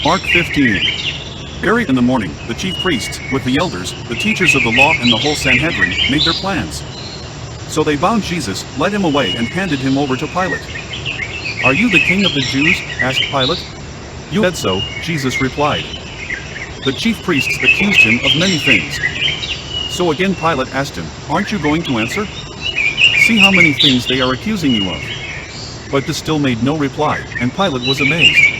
Mark 15. Very in the morning, the chief priests, with the elders, the teachers of the law and the whole Sanhedrin, made their plans. So they bound Jesus, led him away and handed him over to Pilate. "Are you the king of the Jews?" asked Pilate. "You said so," Jesus replied. The chief priests accused him of many things. So again Pilate asked him, "Aren't you going to answer? See how many things they are accusing you of." But this still made no reply, and Pilate was amazed.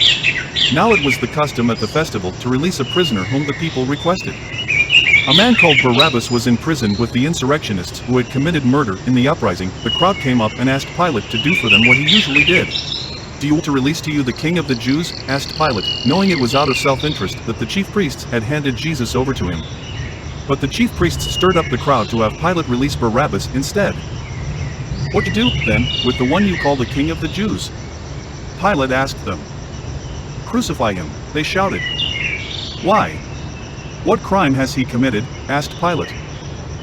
Now it was the custom at the festival to release a prisoner whom the people requested. A man called Barabbas was in prison with the insurrectionists who had committed murder in the uprising. The crowd came up and asked Pilate to do for them what he usually did. "Do you want to release to you the king of the Jews?" asked Pilate, knowing it was out of self-interest that the chief priests had handed Jesus over to him. But the chief priests stirred up the crowd to have Pilate release Barabbas instead. "What do you do, then, with the one you call the king of the Jews?" Pilate asked them. "Crucify him," they shouted. "Why? What crime has he committed?" asked Pilate.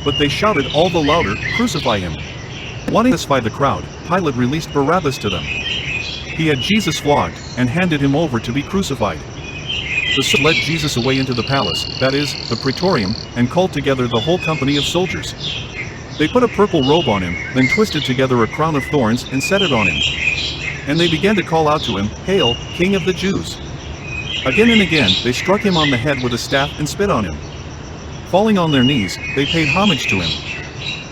But they shouted all the louder, "Crucify him." Wanting to satisfy the crowd, Pilate released Barabbas to them. He had Jesus flogged, and handed him over to be crucified. The soldiers led Jesus away into the palace, that is, the praetorium, and called together the whole company of soldiers. They put a purple robe on him, then twisted together a crown of thorns and set it on him. And they began to call out to him, "Hail, King of the Jews!" Again and again, they struck him on the head with a staff and spit on him. Falling on their knees, they paid homage to him.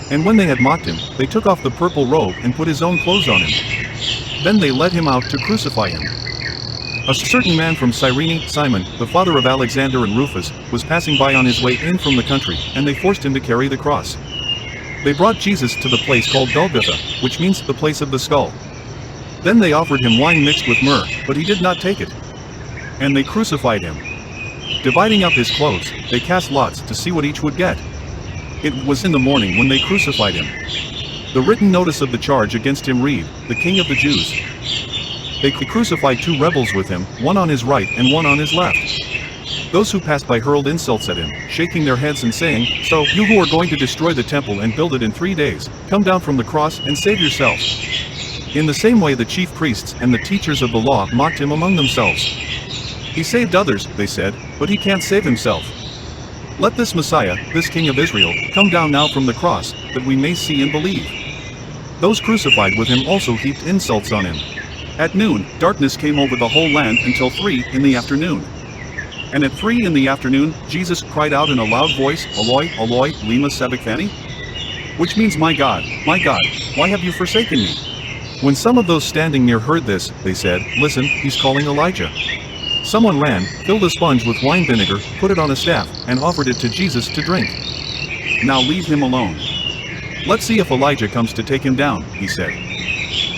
And when they had mocked him, they took off the purple robe and put his own clothes on him. Then they led him out to crucify him. A certain man from Cyrene, Simon, the father of Alexander and Rufus, was passing by on his way in from the country, and they forced him to carry the cross. They brought Jesus to the place called Golgotha, which means the place of the skull. Then they offered him wine mixed with myrrh, but he did not take it. And they crucified him. Dividing up his clothes, they cast lots to see what each would get. It was in the morning when they crucified him. The written notice of the charge against him read, "The King of the Jews." They crucified two rebels with him, one on his right and one on his left. Those who passed by hurled insults at him, shaking their heads and saying, "So, you who are going to destroy the temple and build it in 3 days, come down from the cross and save yourself." In the same way the chief priests and the teachers of the law mocked him among themselves. "He saved others," they said, "but he can't save himself. Let this Messiah, this King of Israel, come down now from the cross, that we may see and believe." Those crucified with him also heaped insults on him. At noon, darkness came over the whole land until 3 in the afternoon. And at 3 in the afternoon, Jesus cried out in a loud voice, "Eloi, Eloi, lema sabachthani?" Which means, my God, why have you forsaken me?" When some of those standing near heard this, they said, "Listen, he's calling Elijah." Someone ran, filled a sponge with wine vinegar, put it on a staff, and offered it to Jesus to drink. "Now leave him alone. Let's see if Elijah comes to take him down," he said.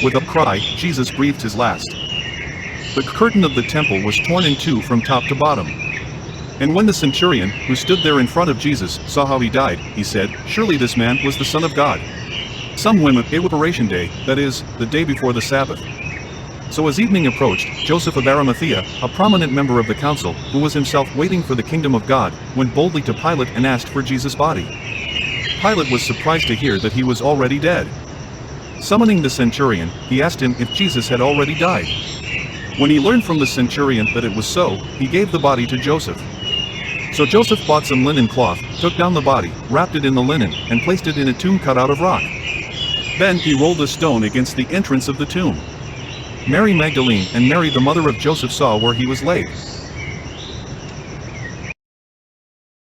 With a cry, Jesus breathed his last. The curtain of the temple was torn in two from top to bottom. And when the centurion, who stood there in front of Jesus, saw how he died, he said, "Surely this man was the Son of God." Some women, it was Preparation Day, that is, the day before the Sabbath. So as evening approached, Joseph of Arimathea, a prominent member of the council, who was himself waiting for the kingdom of God, went boldly to Pilate and asked for Jesus' body. Pilate was surprised to hear that he was already dead. Summoning the centurion, he asked him if Jesus had already died. When he learned from the centurion that it was so, he gave the body to Joseph. So Joseph bought some linen cloth, took down the body, wrapped it in the linen, and placed it in a tomb cut out of rock. Then he rolled a stone against the entrance of the tomb. Mary Magdalene and Mary the mother of Joseph saw where he was laid.